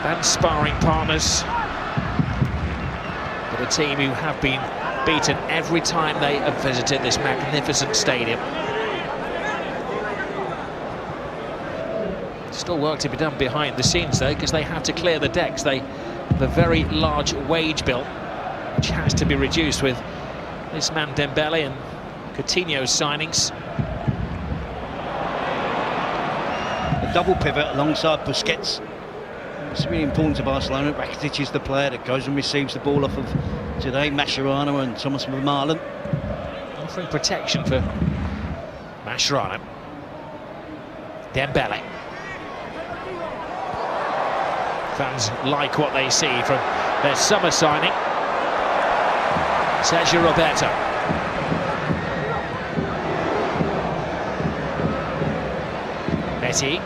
than sparring partners, but a team who have been beaten every time they have visited this magnificent stadium. Still work to be done behind the scenes though, because they have to clear the decks. They have a very large wage bill, which has to be reduced with this man Dembele and Coutinho's signings. A double pivot alongside Busquets. It's really important to Barcelona. Rakitic is the player that goes and receives the ball off of today. Mascherano and Thomas Vermaelen. Offering protection for Mascherano. Dembele. Fans like what they see from their summer signing. Sergio Roberto. Messi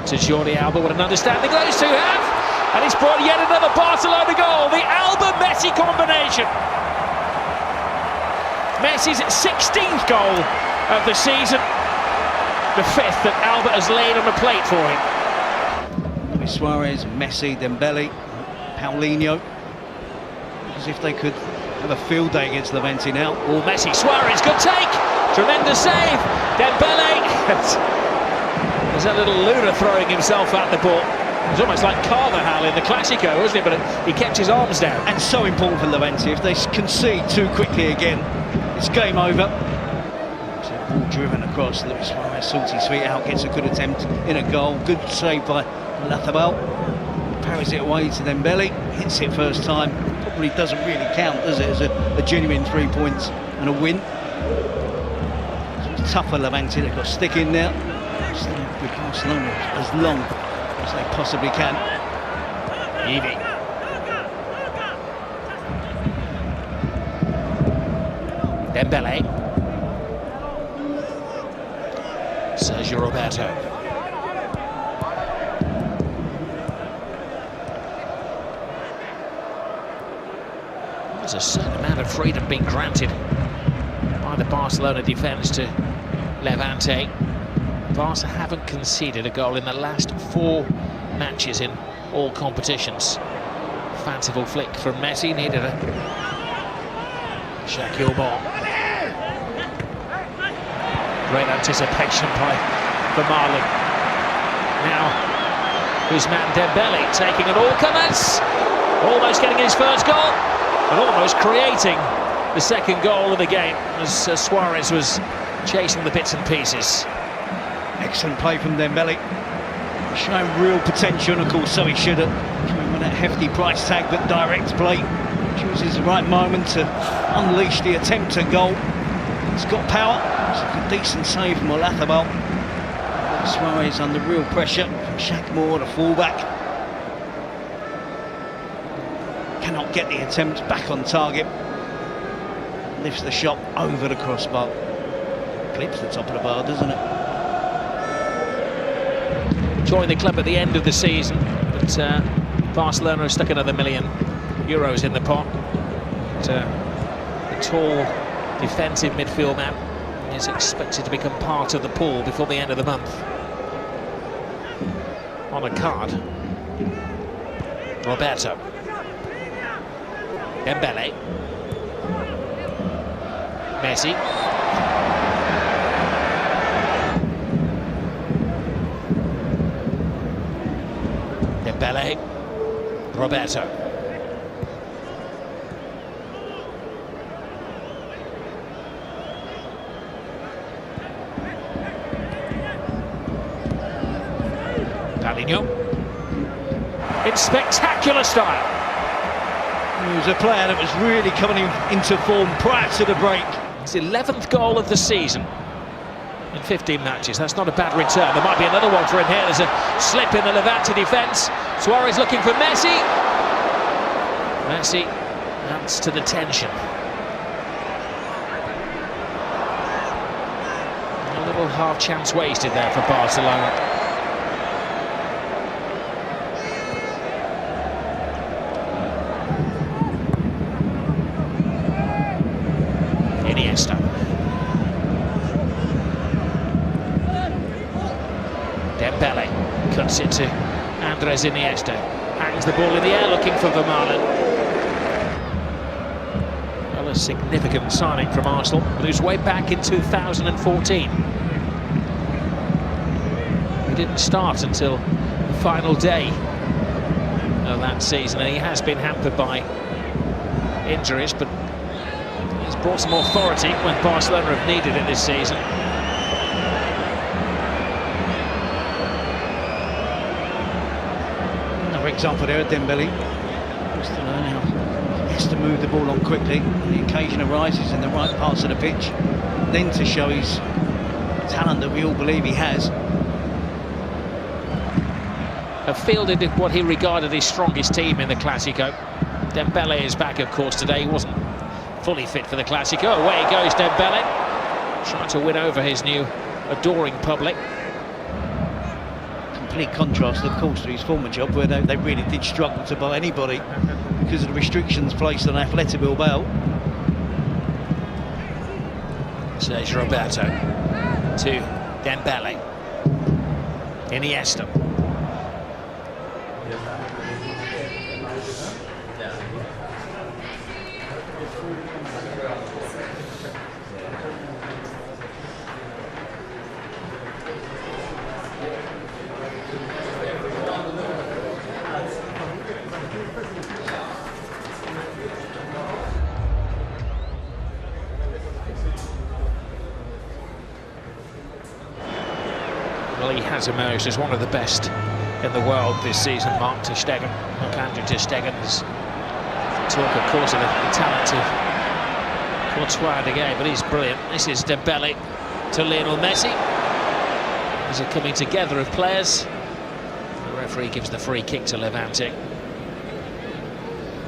to Jordi Alba. What an understanding those two have, and he's brought yet another Barcelona goal. The Alba-Messi combination. Messi's 16th goal of the season, the 5th that Alba has laid on the plate for him. Luis Suarez, Messi, Dembele, Paulinho. As if they could have a field day against Levante now. Oh, Messi, Suarez, good take, tremendous save. Dembele. There's a little Luna throwing himself at the ball. It was almost like Carvajal in the Clásico, wasn't it? But he kept his arms down. And so important for Levante. If they concede too quickly again, it's game over. So ball driven across. Luis Suarez sorts his feet out, gets a good attempt in a goal. Good save by Latabal. Parries it away to Dembele. Hits it first time. Probably doesn't really count, does it, as a genuine 3 points and a win. It's tough for Levante. They've got to stick in there. With Barcelona as long as they possibly can. Evie. Dembele. Sergio Roberto. There's a certain amount of freedom being granted by the Barcelona defence to Levante. Barca haven't conceded a goal in the last 4 matches in all competitions. Fanciful flick from Messi, needed a Shaquille ball. Great anticipation by Vermaelen. Now, Usman Dembele taking an all-comers, almost getting his first goal, and almost creating the second goal of the game as Suarez was chasing the bits and pieces. Excellent play from Dembele, showing real potential, and of course so he should have. Coming with that hefty price tag, but direct play. Chooses the right moment to unleash the attempt at goal. It's got power. It's a decent save from Olazábal. Suarez under real pressure from Shaq Moore, the fullback. Cannot get the attempt back on target. Lifts the shot over the crossbar. Clips the top of the bar, doesn't it? Joined the club at the end of the season, but Barcelona have stuck another €1 million in the pot. But, the tall defensive midfield man is expected to become part of the pool before the end of the month. On a card, Roberto. Dembele. Messi. Dembele. Roberto. Paulinho. In spectacular style. He was a player that was really coming into form prior to the break. His 11th goal of the season in 15 matches. That's not a bad return. There might be another one for him here. There's a slip in the Levante defence. Suarez looking for Messi. Messi adds to the tension. A little half chance wasted there for Barcelona. Iniesta. Dembele cuts it to Andres Iniesta hangs the ball in the air looking for Vermaelen. Well, a significant signing from Arsenal, but who's way back in 2014. He didn't start until the final day of that season, and he has been hampered by injuries, but he's brought some authority when Barcelona have needed it this season. Another example there, Dembele. Just to learn how he has to move the ball on quickly when the occasion arises in the right parts of the pitch, then to show his talent that we all believe he has. Have fielded what he regarded his strongest team in the Clásico. Dembele is back, of course, today. He wasn't fully fit for the Clásico. Away goes Dembele, trying to win over his new adoring public. Complete contrast, of course, to his former job, where they really did struggle to buy anybody because of the restrictions placed on Athletic Bilbao. Sergio Roberto to Dembele. Iniesta. Well, he has emerged as one of the best in the world this season, Mark ter Stegen. Marc-Andre ter Stegen is talk, of course, of the talent of Courtois de Gea, but he's brilliant. This is Dembele to Lionel Messi. There's a coming together of players. The referee gives the free kick to Levante.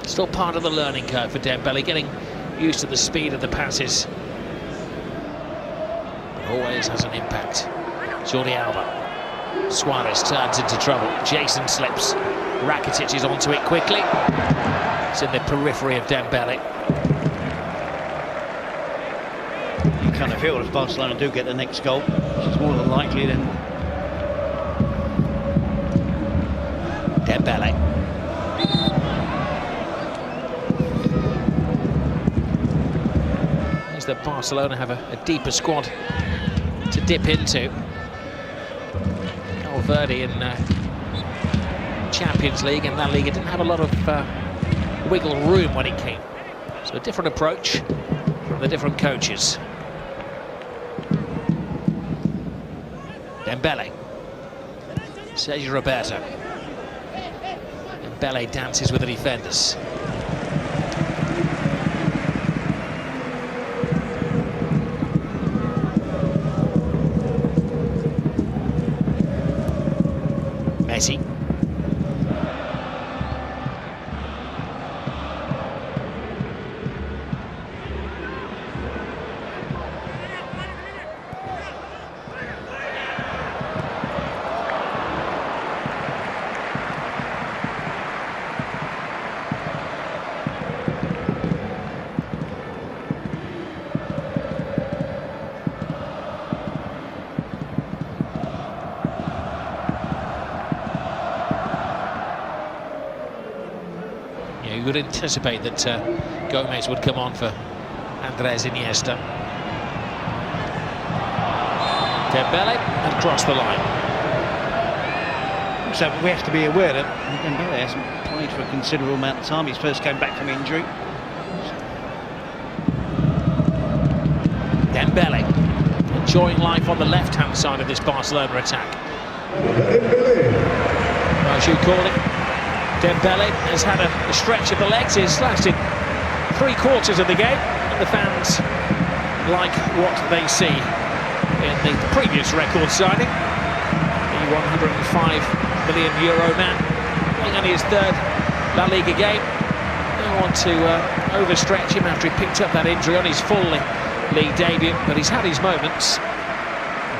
Still part of the learning curve for Dembele, getting used to the speed of the passes. But always has an impact. Jordi Alba. Suarez turns into trouble. Jason slips. Rakitic is onto it quickly. It's in the periphery of Dembele. You kind of feel if Barcelona do get the next goal, which is more than likely, then Dembele. Means that Barcelona have a deeper squad to dip into. Valverde in Champions League and La Liga didn't have a lot of wiggle room when it came. So a different approach from the different coaches. Dembele. Sergio Roberto. Dembele dances with the defenders. Messi. You would anticipate that Gomez would come on for Andres Iniesta. Dembele and cross the line. So we have to be aware that Dembele hasn't played for a considerable amount of time. He first came back from injury. Dembele enjoying life on the left-hand side of this Barcelona attack. As you call it, Dembele has had a stretch of the legs. He's lasted 3/4 of the game, and the fans like what they see in the previous record signing. The €105 million man playing only his third La Liga game. They want to overstretch him after he picked up that injury on his full league debut, but he's had his moments.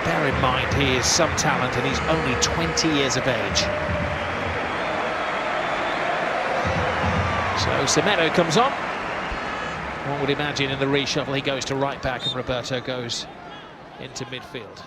Bear in mind he is some talent and he's only 20 years of age. So Semedo comes on. One would imagine in the reshuffle he goes to right back and Roberto goes into midfield.